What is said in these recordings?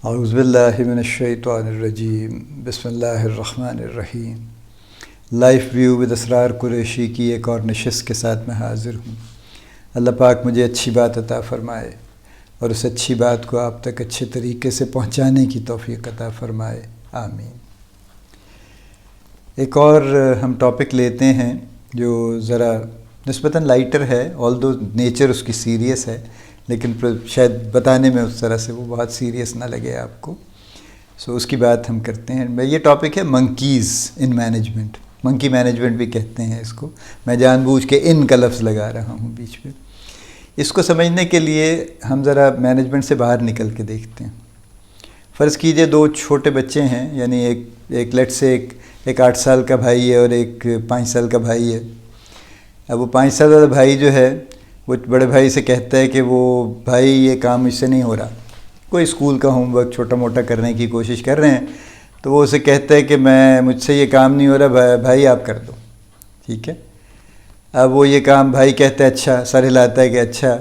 اعوذ باللہ من الشیطان الرجیم بسم اللہ الرحمن الرحیم۔ لائف ویو ود اسرار قریشی کی ایک اور نشست کے ساتھ میں حاضر ہوں۔ اللہ پاک مجھے اچھی بات عطا فرمائے اور اس اچھی بات کو آپ تک اچھے طریقے سے پہنچانے کی توفیق عطا فرمائے، آمین۔ ایک اور ہم ٹاپک لیتے ہیں جو ذرا نسبتاً لائٹر ہے، آلدو نیچر اس کی سیریس ہے، لیکن شاید بتانے میں اس طرح سے وہ بہت سیریس نہ لگے آپ کو، اس کی بات ہم کرتے ہیں۔ یہ ٹاپک ہے منکیز ان مینجمنٹ، منکی مینجمنٹ بھی کہتے ہیں اس کو، میں جان بوجھ کے ان کا لفظ لگا رہا ہوں بیچ میں۔ اس کو سمجھنے کے لیے ہم ذرا مینجمنٹ سے باہر نکل کے دیکھتے ہیں۔ فرض کیجئے دو چھوٹے بچے ہیں، یعنی ایک لیٹ سے ایک 8 سال کا بھائی ہے اور ایک 5 سال کا بھائی ہے۔ اب وہ 5 سال والا بھائی جو ہے وہ بڑے بھائی سے کہتا ہے کہ وہ بھائی یہ کام مجھ سے نہیں ہو رہا، کوئی اسکول کا ہوم ورک چھوٹا موٹا کرنے کی کوشش کر رہے ہیں، تو وہ اسے کہتا ہے کہ مجھ سے یہ کام نہیں ہو رہا، بھائی آپ کر دو، ٹھیک ہے۔ اب وہ یہ کام بھائی کہتا ہے اچھا، سر ہلاتا ہے کہ اچھا،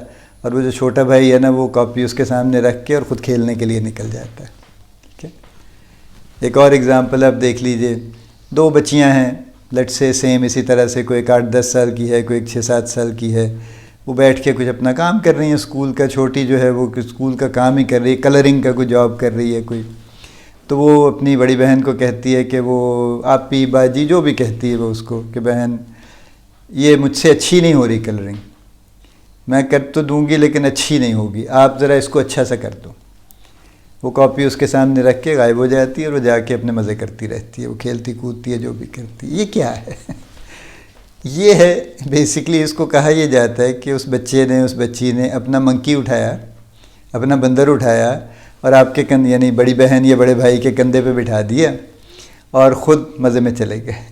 اور وہ جو چھوٹا بھائی ہے نا وہ کاپی اس کے سامنے رکھ کے اور خود کھیلنے کے لیے نکل جاتا ہے، ٹھیک ہے۔ ایک اور اگزامپل آپ دیکھ لیجئے، 2 بچیاں ہیں لیٹ سے سیم اسی طرح سے، کوئی 8-10 سال کی ہے، کوئی 6-7 سال کی ہے، وہ بیٹھ کے کچھ اپنا کام کر رہی ہیں اسکول کا، چھوٹی جو ہے وہ اسکول کا کام ہی کر رہی ہے، کلرنگ کا کوئی جاب کر رہی ہے کوئی، تو وہ اپنی بڑی بہن کو کہتی ہے کہ وہ آپی باجی جو بھی کہتی ہے وہ اس کو کہ بہن یہ مجھ سے اچھی نہیں ہو رہی کلرنگ، میں کر تو دوں گی لیکن اچھی نہیں ہوگی، آپ ذرا اس کو اچھا سا کر دو۔ وہ کاپی اس کے سامنے رکھ کے غائب ہو جاتی ہے اور وہ جا کے اپنے مزے کرتی رہتی ہے، وہ کھیلتی کودتی ہے جو بھی کرتی ہے۔ یہ کیا ہے؟ یہ ہے بیسکلی، اس کو کہا یہ جاتا ہے کہ اس بچے نے اس بچی نے اپنا منکی اٹھایا، اپنا بندر اٹھایا اور آپ کے یعنی بڑی بہن یا بڑے بھائی کے کندھے پہ بٹھا دیا اور خود مزے میں چلے گئے۔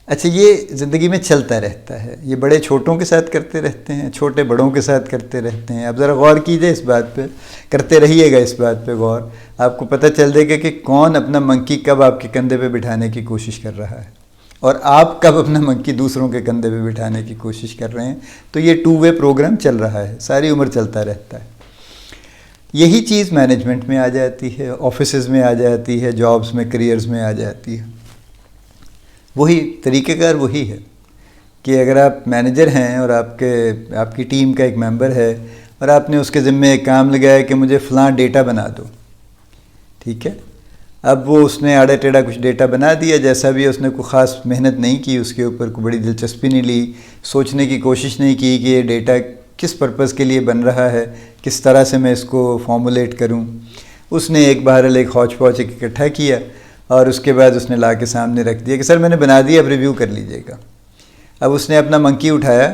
اچھا، یہ زندگی میں چلتا رہتا ہے، یہ بڑے چھوٹوں کے ساتھ کرتے رہتے ہیں، چھوٹے بڑوں کے ساتھ کرتے رہتے ہیں۔ اب ذرا غور کیجئے اس بات پہ، کرتے رہیے گا اس بات پہ غور، آپ کو پتہ چل جائے گا کہ کون اپنا منکی کب آپ کے کندھے پہ بٹھانے کی کوشش کر رہا ہے اور آپ کب اپنا منکی دوسروں کے کندھے پہ بٹھانے کی کوشش کر رہے ہیں۔ تو یہ 2 وے پروگرام چل رہا ہے، ساری عمر چلتا رہتا ہے۔ یہی چیز مینجمنٹ میں آ جاتی ہے، آفیسز میں آ جاتی ہے، جابز میں، کریئرز میں آ جاتی ہے۔ وہی طریقہ کار وہی ہے کہ اگر آپ مینیجر ہیں اور آپ کی ٹیم کا ایک ممبر ہے اور آپ نے اس کے ذمے ایک کام لگایا کہ مجھے فلاں ڈیٹا بنا دو، ٹھیک ہے۔ اب وہ اس نے آڑا ٹیڑھا کچھ ڈیٹا بنا دیا، جیسا بھی اس نے کوئی خاص محنت نہیں کی، اس کے اوپر کوئی بڑی دلچسپی نہیں لی، سوچنے کی کوشش نہیں کی کہ یہ ڈیٹا کس پرپز کے لیے بن رہا ہے، کس طرح سے میں اس کو فارمولیٹ کروں۔ اس نے بہرحال ایک ہودج پودج اکٹھا کیا اور اس کے بعد اس نے لا کے سامنے رکھ دیا کہ سر میں نے بنا دیا، اب ریویو کر لیجئے گا۔ اب اس نے اپنا منکی اٹھایا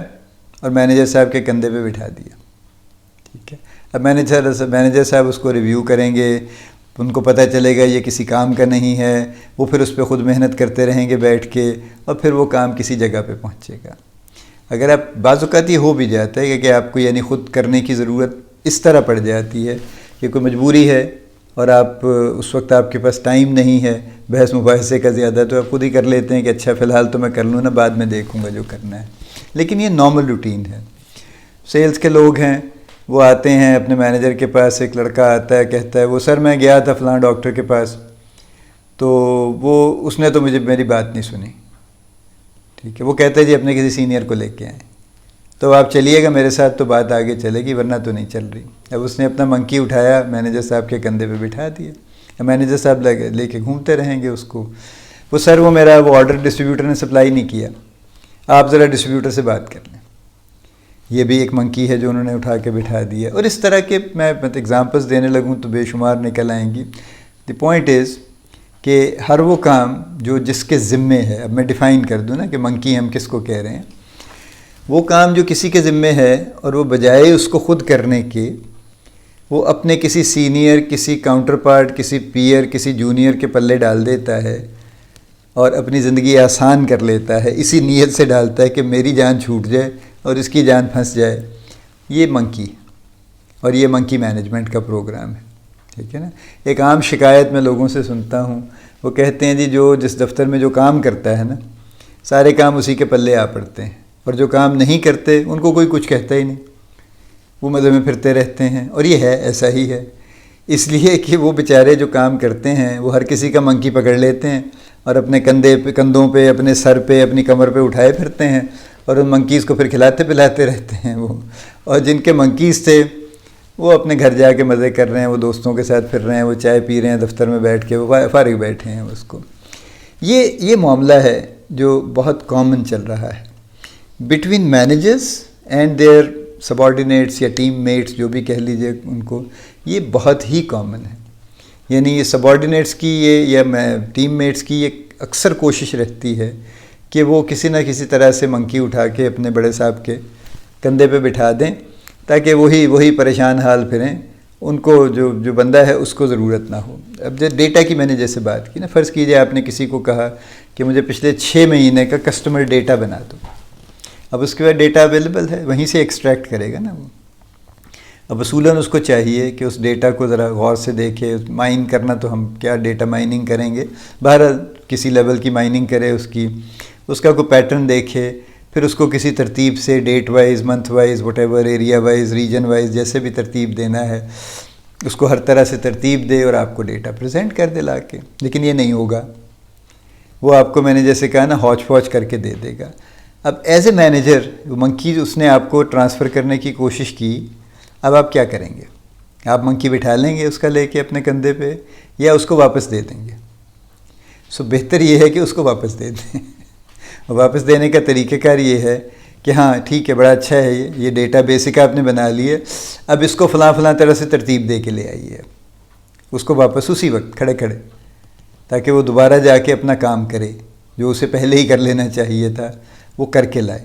اور مینیجر صاحب کے کندھے پہ بٹھا دیا، ٹھیک ہے۔ اب مینیجر صاحب اس کو ریویو کریں گے، ان کو پتہ چلے گا یہ کسی کام کا نہیں ہے، وہ پھر اس پہ خود محنت کرتے رہیں گے بیٹھ کے، اور پھر وہ کام کسی جگہ پہ پہنچے گا۔ اگر آپ بعض اوقات یہ ہو بھی جاتا ہے کہ آپ کو یعنی خود کرنے کی ضرورت اس طرح پڑ جاتی ہے کہ کوئی مجبوری ہے اور آپ اس وقت آپ کے پاس ٹائم نہیں ہے بحث مباحثے کا زیادہ، تو آپ خود ہی کر لیتے ہیں کہ اچھا فی الحال تو میں کر لوں نا، بعد میں دیکھوں گا جو کرنا ہے۔ لیکن یہ نارمل روٹین ہے۔ سیلز کے لوگ ہیں، وہ آتے ہیں اپنے مینیجر کے پاس، ایک لڑکا آتا ہے کہتا ہے وہ سر میں گیا تھا فلاں ڈاکٹر کے پاس، تو اس نے تو میری بات نہیں سنی، ٹھیک ہے۔ وہ کہتا ہے جی اپنے کسی سینئر کو لے کے آئیں، تو آپ چلیے گا میرے ساتھ تو بات آگے چلے گی، ورنہ تو نہیں چل رہی۔ اب اس نے اپنا منکی اٹھایا، مینیجر صاحب کے کندھے پہ بٹھا دیا، مینیجر صاحب لے کے گھومتے رہیں گے اس کو، وہ سر میرا آرڈر ڈسٹریبیوٹر نے سپلائی نہیں کیا، آپ ذرا ڈسٹریبیوٹر سے بات کر لیں۔ یہ بھی ایک منکی ہے جو انہوں نے اٹھا کے بٹھا دیا، اور اس طرح کے میں ایگزامپلس دینے لگوں تو بے شمار نکل آئیں گی۔ دی پوائنٹ از کہ ہر وہ کام جو جس کے ذمے ہے، اب میں ڈیفائن کر دوں نا کہ منکی ہم کس کو کہہ رہے ہیں، وہ کام جو کسی کے ذمے ہے اور وہ بجائے اس کو خود کرنے کے وہ اپنے کسی سینئر، کسی کاؤنٹر پارٹ، کسی پیئر، کسی جونیئر کے پلے ڈال دیتا ہے اور اپنی زندگی آسان کر لیتا ہے، اسی نیت سے ڈالتا ہے کہ میری جان چھوٹ جائے اور اس کی جان پھنس جائے، یہ منکی، اور یہ منکی مینجمنٹ کا پروگرام ہے، ٹھیک ہے نا۔ ایک عام شکایت میں لوگوں سے سنتا ہوں، وہ کہتے ہیں جی جو جس دفتر میں جو کام کرتا ہے نا، سارے کام اسی کے پلے آ پڑتے ہیں، اور جو کام نہیں کرتے ان کو کوئی کچھ کہتا ہی نہیں، وہ مزے میں پھرتے رہتے ہیں۔ اور یہ ہے ایسا ہی ہے اس لیے کہ وہ بیچارے جو کام کرتے ہیں وہ ہر کسی کا منکی پکڑ لیتے ہیں اور اپنے کندھوں پہ، اپنے سر پہ، اپنی کمر پہ اٹھائے پھرتے ہیں اور ان منکیز کو پھر کھلاتے پلاتے رہتے ہیں وہ. اور جن کے منکیز تھے وہ اپنے گھر جا کے مزے کر رہے ہیں، وہ دوستوں کے ساتھ پھر رہے ہیں، وہ چائے پی رہے ہیں دفتر میں بیٹھ کے، وہ فارغ بیٹھے ہیں اس کو. یہ معاملہ ہے جو بہت کامن چل رہا ہے between managers and their subordinates یا ٹیم میٹس، جو بھی کہہ لیجئے ان کو. یہ بہت ہی کامن ہے. یعنی یہ سبارڈینیٹس کی یا ٹیم میٹس کی یہ اکثر کوشش رہتی ہے کہ وہ کسی نہ کسی طرح سے منکی اٹھا کے اپنے بڑے صاحب کے کندھے پہ بٹھا دیں تاکہ وہی پریشان حال پھریں. ان کو جو بندہ ہے اس کو ضرورت نہ ہو. اب جو ڈیٹا کی میں نے جیسے بات کی نا، فرض کیجئے آپ نے کسی کو کہا کہ مجھے پچھلے 6 مہینے کا کسٹمر ڈیٹا بنا دو. اب اس کے بعد ڈیٹا اویلیبل ہے، وہیں سے ایکسٹریکٹ کرے گا نا وہ. اب اصولاً اس کو چاہیے کہ اس ڈیٹا کو ذرا غور سے دیکھے. مائن کرنا تو ہم کیا ڈیٹا مائننگ کریں گے، بہرحال کسی لیول کی مائننگ کرے، اس کا کوئی پیٹرن دیکھے، پھر اس کو کسی ترتیب سے date wise, month wise, whatever, area wise, region wise, جیسے بھی ترتیب دینا ہے اس کو ہر طرح سے ترتیب دے اور آپ کو ڈیٹا پریزنٹ کر دے لا کے. لیکن یہ نہیں ہوگا، وہ آپ کو میں نے جیسے کہا نا ہوچ پوچ کر کے دے دے گا. اب ایز اے مینیجر منکی اس نے آپ کو ٹرانسفر کرنے کی کوشش کی، اب آپ کیا کریں گے؟ آپ منکی بٹھا لیں گے اس کا لے کے اپنے کندھے پہ، یا اس کو واپس دے دیں گے؟ بہتر یہ ہے کہ اس کو واپس دے دیں. واپس دینے کا طریقہ کار یہ ہے کہ ہاں ٹھیک ہے، بڑا اچھا ہے، یہ ڈیٹا بیسک آپ نے بنا لی ہے، اب اس کو فلاں طرح سے ترتیب دے کے لے آئیے اس کو واپس اسی وقت کھڑے تاکہ وہ دوبارہ جا کے اپنا کام کرے جو اسے پہلے ہی کر لینا چاہیے تھا، وہ کر کے لائے.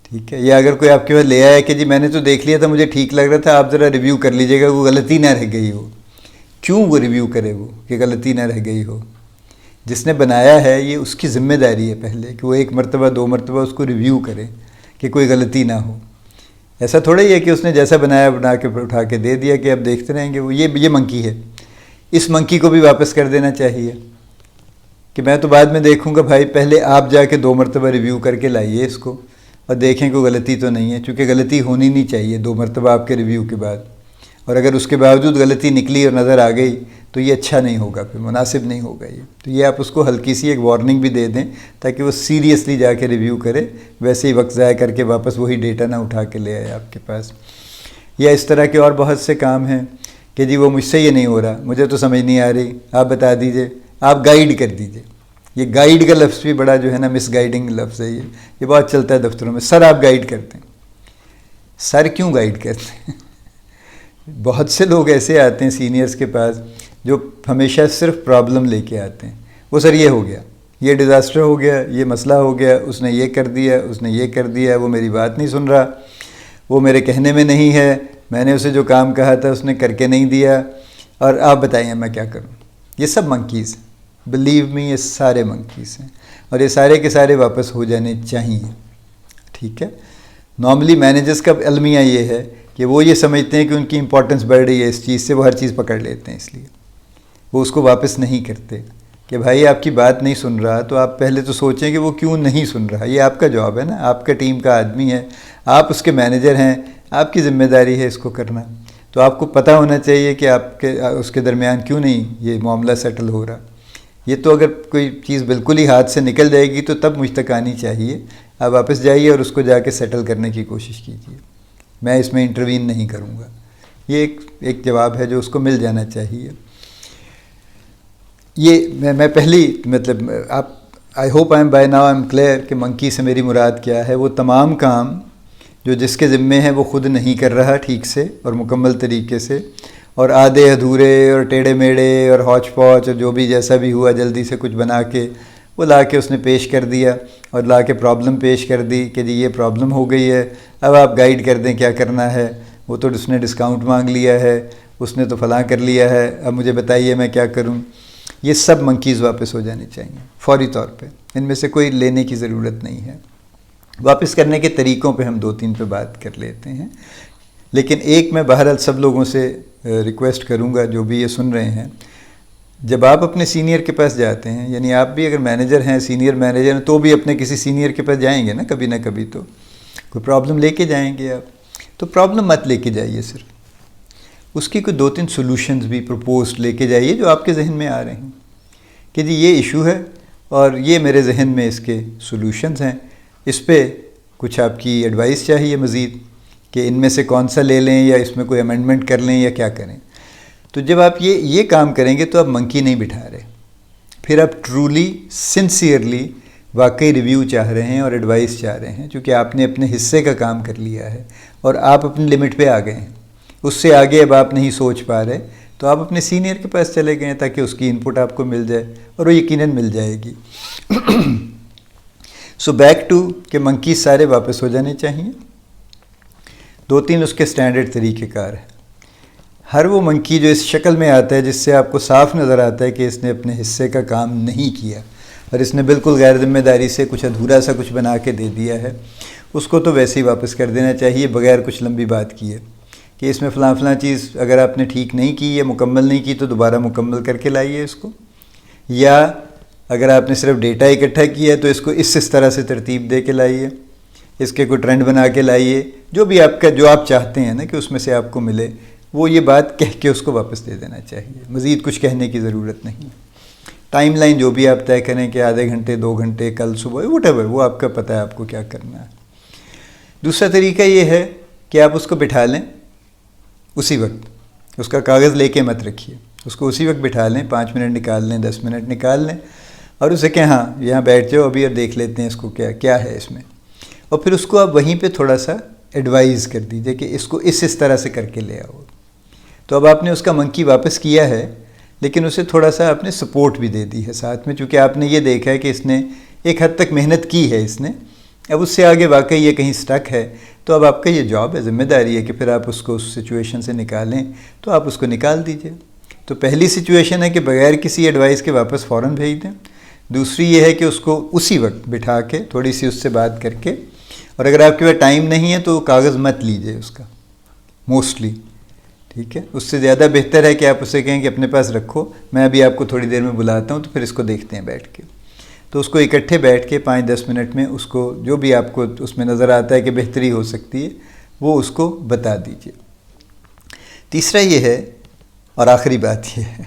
ٹھیک ہے. یا اگر کوئی آپ کے پاس لے آیا کہ جی میں نے تو دیکھ لیا تھا، مجھے ٹھیک لگ رہا تھا، آپ ذرا ریویو کر لیجئے گا، وہ غلطی نہ رہ گئی ہو. کیوں وہ ریویو کرے وہ کہ غلطی نہ رہ گئی ہو؟ جس نے بنایا ہے یہ اس کی ذمہ داری ہے پہلے کہ وہ 1 مرتبہ 2 مرتبہ اس کو ریویو کرے کہ کوئی غلطی نہ ہو. ایسا تھوڑا ہی ہے کہ اس نے جیسا بنایا بنا کے اٹھا کے دے دیا کہ اب دیکھتے رہیں گے. وہ یہ منکی ہے، اس منکی کو بھی واپس کر دینا چاہیے کہ میں تو بعد میں دیکھوں گا. بھائی پہلے آپ جا کے 2 مرتبہ ریویو کر کے لائیے اس کو اور دیکھیں کوئی غلطی تو نہیں ہے، چونکہ غلطی ہونی نہیں چاہیے 2 مرتبہ آپ کے ریویو کے بعد. اور اگر اس کے باوجود غلطی نکلی اور نظر آ گئی تو یہ اچھا نہیں ہوگا، پھر مناسب نہیں ہوگا یہ. تو یہ آپ اس کو ہلکی سی ایک وارننگ بھی دے دیں تاکہ وہ سیریسلی جا کے ریویو کرے، ویسے ہی وقت ضائع کر کے واپس وہی ڈیٹا نہ اٹھا کے لے آئے آپ کے پاس. یا اس طرح کے اور بہت سے کام ہیں کہ جی وہ مجھ سے یہ نہیں ہو رہا، مجھے تو سمجھ نہیں آ رہی، آپ بتا دیجئے، آپ گائیڈ کر دیجئے. یہ گائیڈ کا لفظ بھی بڑا جو ہے نا مس گائیڈنگ لفظ ہے. یہ بہت چلتا ہے دفتروں میں. سر آپ گائیڈ کرتے ہیں. سر کیوں گائیڈ کرتے ہیں؟ بہت سے لوگ ایسے آتے ہیں سینئرز کے پاس جو ہمیشہ صرف پرابلم لے کے آتے ہیں. وہ سر یہ ہو گیا، یہ ڈیزاسٹر ہو گیا، یہ مسئلہ ہو گیا، اس نے یہ کر دیا، اس نے یہ کر دیا، وہ میری بات نہیں سن رہا، وہ میرے کہنے میں نہیں ہے، میں نے اسے جو کام کہا تھا اس نے کر کے نہیں دیا، اور آپ بتائیے میں کیا کروں. یہ سب منکیز ہیں، بلیو می، یہ سارے منکیز ہیں، اور یہ سارے کے سارے واپس ہو جانے چاہیے. ٹھیک ہے. نارملی مینیجرز کا المیہ یہ ہے کہ وہ یہ سمجھتے ہیں کہ ان کی امپورٹنس بڑھ رہی ہے اس چیز سے، وہ ہر چیز پکڑ لیتے ہیں، اس لیے وہ اس کو واپس نہیں کرتے. کہ بھائی آپ کی بات نہیں سن رہا تو آپ پہلے تو سوچیں کہ وہ کیوں نہیں سن رہا. یہ آپ کا جواب ہے نا، آپ کا ٹیم کا آدمی ہے، آپ اس کے مینیجر ہیں، آپ کی ذمہ داری ہے اس کو کرنا. تو آپ کو پتہ ہونا چاہیے کہ آپ کے اس کے درمیان کیوں نہیں یہ معاملہ سیٹل ہو رہا. یہ تو اگر کوئی چیز بالکل ہی ہاتھ سے نکل جائے گی تو تب مجھ تک آنی چاہیے. آپ واپس جائیے اور اس کو جا کے سیٹل کرنے کی کوشش کیجیے. میں اس میں انٹروین نہیں کروں گا. یہ ایک جواب ہے جو اس کو مل جانا چاہیے. یہ میں پہلی مطلب آپ I hope I am by now I am clear کہ منکی سے میری مراد کیا ہے. وہ تمام کام جو جس کے ذمے ہیں وہ خود نہیں کر رہا ٹھیک سے اور مکمل طریقے سے، اور آدھے ادھورے اور ٹیڑھے میڑے اور ہوچ پوچ اور جو بھی جیسا بھی ہوا جلدی سے کچھ بنا کے وہ لا کے اس نے پیش کر دیا، اور لا کے پرابلم پیش کر دی کہ جی یہ پرابلم ہو گئی ہے، اب آپ گائیڈ کر دیں کیا کرنا ہے. وہ تو اس نے ڈسکاؤنٹ مانگ لیا ہے، اس نے تو فلاں کر لیا ہے، اب مجھے بتائیے میں کیا کروں. یہ سب منکیز واپس ہو جانے چاہیے فوری طور پہ. ان میں سے کوئی لینے کی ضرورت نہیں ہے. واپس کرنے کے طریقوں پہ ہم 2-3 پہ بات کر لیتے ہیں. لیکن ایک میں بہرحال سب لوگوں سے ریکویسٹ کروں گا جو بھی یہ سن رہے ہیں، جب آپ اپنے سینئر کے پاس جاتے ہیں، یعنی آپ بھی اگر مینیجر ہیں، سینئر مینیجر ہیں، تو بھی اپنے کسی سینئر کے پاس جائیں گے نا کبھی تو کوئی پرابلم لے کے جائیں گے آپ. تو پرابلم مت لے کے جائیے صرف. اس کی کوئی 2-3 سولوشنز بھی پروپوزڈ لے کے جائیے جو آپ کے ذہن میں آ رہے ہیں کہ جی یہ ایشو ہے اور یہ میرے ذہن میں اس کے سولوشنز ہیں، اس پہ کچھ آپ کی ایڈوائس چاہیے مزید کہ ان میں سے کون سا لے لیں یا اس میں کوئی امینڈمنٹ کر لیں یا کیا کریں۔ تو جب آپ یہ کام کریں گے تو آپ منکی نہیں بٹھا رہے، پھر آپ ٹرولی سنسیئرلی واقعی ریویو چاہ رہے ہیں اور ایڈوائس چاہ رہے ہیں، چونکہ آپ نے اپنے حصے کا کام کر لیا ہے اور آپ اپنی لمٹ پہ آ گئے ہیں، اس سے آگے اب آپ نہیں سوچ پا رہے، تو آپ اپنے سینئر کے پاس چلے گئے ہیں تاکہ اس کی انپٹ آپ کو مل جائے، اور وہ یقیناً مل جائے گی۔ سو بیک ٹو کہ منکی سارے واپس ہو جانے چاہیے۔ 2-3 اس کے سٹینڈرڈ طریقہ کار ہیں۔ ہر وہ منکی جو اس شکل میں آتا ہے جس سے آپ کو صاف نظر آتا ہے کہ اس نے اپنے حصے کا کام نہیں کیا اور اس نے بالکل غیر ذمہ داری سے کچھ ادھورا سا کچھ بنا کے دے دیا ہے، اس کو تو ویسے ہی واپس کر دینا چاہیے بغیر کچھ لمبی بات کیے کہ اس میں فلاں چیز اگر آپ نے ٹھیک نہیں کی یا مکمل نہیں کی تو دوبارہ مکمل کر کے لائیے اس کو، یا اگر آپ نے صرف ڈیٹا اکٹھا کیا ہے تو اس کو اس طرح سے ترتیب دے کے لائیے، اس کے کوئی ٹرینڈ بنا کے لائیے، جو بھی جو آپ چاہتے ہیں نا کہ اس میں سے آپ کو ملے، وہ یہ بات کہہ کے اس کو واپس دے دینا چاہیے، مزید کچھ کہنے کی ضرورت نہیں۔ ٹائم لائن جو بھی آپ طے کریں کہ آدھے گھنٹے 2 گھنٹے کل صبح وٹ ایور، وہ آپ کا پتہ ہے آپ کو کیا کرنا ہے۔ دوسرا طریقہ یہ ہے کہ آپ اس کو بٹھا لیں اسی وقت، اس کا کاغذ لے کے مت رکھیے، اس کو اسی وقت بٹھا لیں، 5 منٹ نکال لیں، 10 منٹ نکال لیں اور اسے کہ ہاں یہاں بیٹھ جاؤ ابھی اور دیکھ لیتے ہیں اس کو کیا ہے اس میں، اور پھر اس کو آپ وہیں پہ تھوڑا سا ایڈوائز کر دیجئے کہ اس کو اس طرح سے کر کے لے آؤ۔ تو اب آپ نے اس کا منکی واپس کیا ہے لیکن اسے تھوڑا سا آپ نے سپورٹ بھی دے دی ہے ساتھ میں، چونکہ آپ نے یہ دیکھا ہے کہ اس نے ایک حد تک محنت کی ہے اس نے، اب اس سے آگے واقعی یہ کہیں سٹک ہے، تو اب آپ کا یہ جاب ہے، ذمہ داری ہے کہ پھر آپ اس کو اس سچویشن سے نکالیں، تو آپ اس کو نکال دیجئے۔ تو پہلی سچویشن ہے کہ بغیر کسی ایڈوائس کے واپس فوراً بھیج دیں، دوسری یہ ہے کہ اس کو اسی وقت بٹھا کے تھوڑی سی اس سے بات کر کے، اور اگر آپ کے پاس ٹائم نہیں ہے تو کاغذ مت لیجئے اس کا موسٹلی، ٹھیک ہے، اس سے زیادہ بہتر ہے کہ آپ اسے کہیں کہ اپنے پاس رکھو، میں ابھی آپ کو تھوڑی دیر میں بلاتا ہوں تو پھر اس کو دیکھتے ہیں بیٹھ کے۔ تو اس کو اکٹھے بیٹھ کے 5-10 منٹ میں اس کو جو بھی آپ کو اس میں نظر آتا ہے کہ بہتری ہو سکتی ہے وہ اس کو بتا دیجئے۔ تیسرا یہ ہے اور آخری بات یہ ہے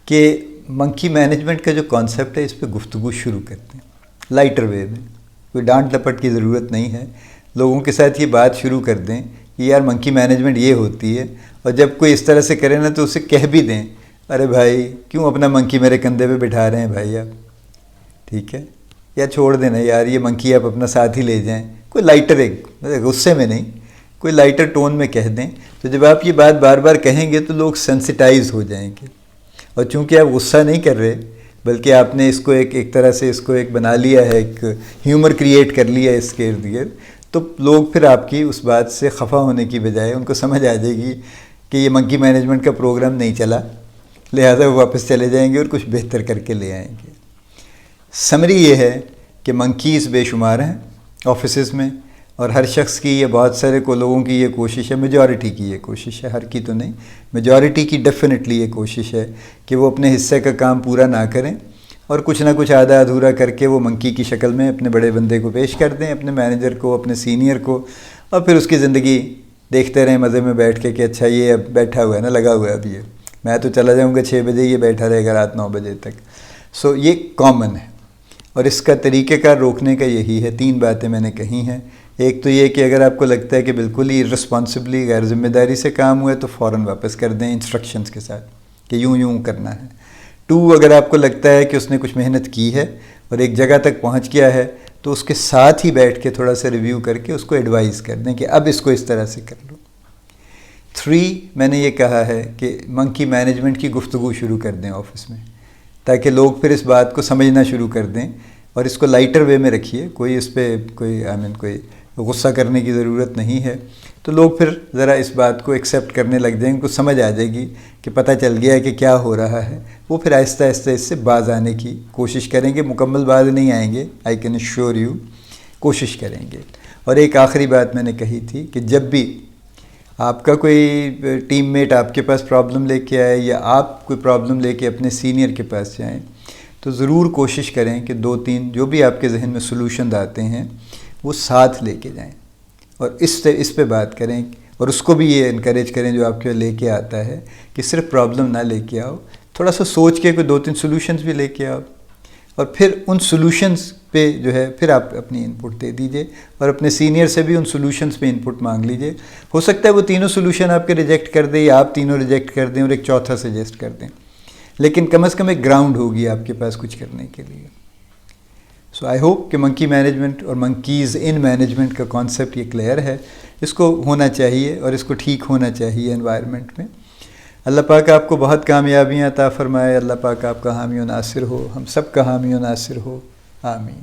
کہ منکی مینجمنٹ کا جو کانسیپٹ ہے اس پہ گفتگو شروع کرتے ہیں لائٹر وے میں، کوئی ڈانٹ لپٹ کی ضرورت نہیں ہے، لوگوں کے ساتھ یہ بات شروع کر دیں کہ یار منکی مینجمنٹ یہ ہوتی ہے، اور جب کوئی اس طرح سے کرے نا تو اسے کہہ بھی دیں ارے بھائی کیوں اپنا منکی میرے کندھے پہ بٹھا رہے ہیں بھائی آپ، ٹھیک ہے، یا چھوڑ دینا یار یہ منکی آپ اپنا ساتھ ہی لے جائیں، کوئی لائٹر ایک غصے میں نہیں، کوئی لائٹر ٹون میں کہہ دیں۔ تو جب آپ یہ بات بار بار کہیں گے تو لوگ سینسیٹائز ہو جائیں گے، اور چونکہ آپ غصہ نہیں کر رہے بلکہ آپ نے اس کو ایک طرح سے اس کو ایک بنا لیا ہے، ایک ہیومر کریٹ کر لیا ہے اس کے ارد گرد، تو لوگ پھر آپ کی اس بات سے خفا ہونے کی بجائے ان کو سمجھ آ جائے گی کہ یہ منکی مینجمنٹ کا پروگرام نہیں چلا، لہٰذا وہ واپس چلے جائیں گے اور کچھ بہتر کر کے لے آئیں گے۔ سمری یہ ہے کہ منکیز بے شمار ہیں آفیسز میں، اور ہر شخص کی، یہ بہت سارے لوگوں کی یہ کوشش ہے، میجورٹی کی یہ کوشش ہے، ہر کی تو نہیں، میجورٹی کی ڈیفینیٹلی یہ کوشش ہے کہ وہ اپنے حصے کا کام پورا نہ کریں اور کچھ نہ کچھ آدھا ادھورا کر کے وہ منکی کی شکل میں اپنے بڑے بندے کو پیش کر دیں، اپنے مینیجر کو، اپنے سینئر کو، اور پھر اس کی زندگی دیکھتے رہیں مزے میں بیٹھ کے کہ اچھا یہ اب بیٹھا ہوا ہے نا، لگا ہوا ہے اب یہ، میں تو چلا جاؤں گا 6 بجے، یہ بیٹھا رہے گا رات 9 بجے تک۔ سو یہ کامن ہے، اور اس کا طریقہ کار روکنے کا یہی ہے۔ 3 باتیں میں نے کہی ہیں، ایک تو یہ کہ اگر آپ کو لگتا ہے کہ بالکل ہی رسپانسبلی غیر ذمہ داری سے کام ہوا ہے تو فوراً واپس کر دیں انسٹرکشنز کے ساتھ کہ یوں کرنا ہے۔ 2، اگر آپ کو لگتا ہے کہ اس نے کچھ محنت کی ہے اور ایک جگہ تک پہنچ گیا ہے تو اس کے ساتھ ہی بیٹھ کے تھوڑا سا ریویو کر کے اس کو ایڈوائز کر دیں کہ اب اس کو اس طرح سے کر لو۔ 3، میں نے یہ کہا ہے کہ منکی مینجمنٹ کی گفتگو شروع کر دیں آفس میں، تاکہ لوگ پھر اس بات کو سمجھنا شروع کر دیں، اور اس کو لائٹر وے میں رکھیے، کوئی اس پہ کوئی کوئی غصہ کرنے کی ضرورت نہیں ہے، تو لوگ پھر ذرا اس بات کو ایکسیپٹ کرنے لگ جائیں، ان کو سمجھ آ جائے گی کہ پتہ چل گیا ہے کہ کیا ہو رہا ہے، وہ پھر آہستہ آہستہ اس سے باز آنے کی کوشش کریں گے، مکمل باز نہیں آئیں گے، آئی کین ایشور یو، کوشش کریں گے۔ اور ایک آخری بات میں نے کہی تھی کہ جب بھی آپ کا کوئی ٹیم میٹ آپ کے پاس پرابلم لے کے آئے یا آپ کوئی پرابلم لے کے اپنے سینئر کے پاس جائیں تو ضرور کوشش کریں کہ 2-3 جو بھی آپ کے ذہن میں سلوشن آتے ہیں وہ ساتھ لے کے جائیں اور اس پہ بات کریں، اور اس کو بھی یہ انکریج کریں جو آپ کے لے کے آتا ہے کہ صرف پرابلم نہ لے کے آؤ، تھوڑا سا سوچ کے کوئی 2-3 سولوشنز بھی لے کے آؤ، اور پھر ان سولوشنز پہ جو ہے پھر آپ اپنی انپٹ دے دیجئے، اور اپنے سینئر سے بھی ان سولوشنز پہ انپٹ مانگ لیجئے. ہو سکتا ہے وہ تینوں سولوشن آپ کے ریجیکٹ کر دیں یا آپ تینوں ریجیکٹ کر دیں اور ایک چوتھا سجیسٹ کر دیں، لیکن کم از کم ایک گراؤنڈ ہوگی آپ کے پاس کچھ کرنے کے لیے. سو آئی ہوپ کہ منکی مینجمنٹ اور منکیز ان مینجمنٹ کا کانسیپٹ یہ کلیئر ہے. اس کو ہونا چاہیے اور اس کو ٹھیک ہونا چاہیے انوائرمنٹ میں. اللہ پاک آپ کو بہت کامیابیاں عطا فرمائے. اللہ پاک آپ کا حامی و ناصر ہو، ہم سب کا حامی و ناصر ہو. آمین.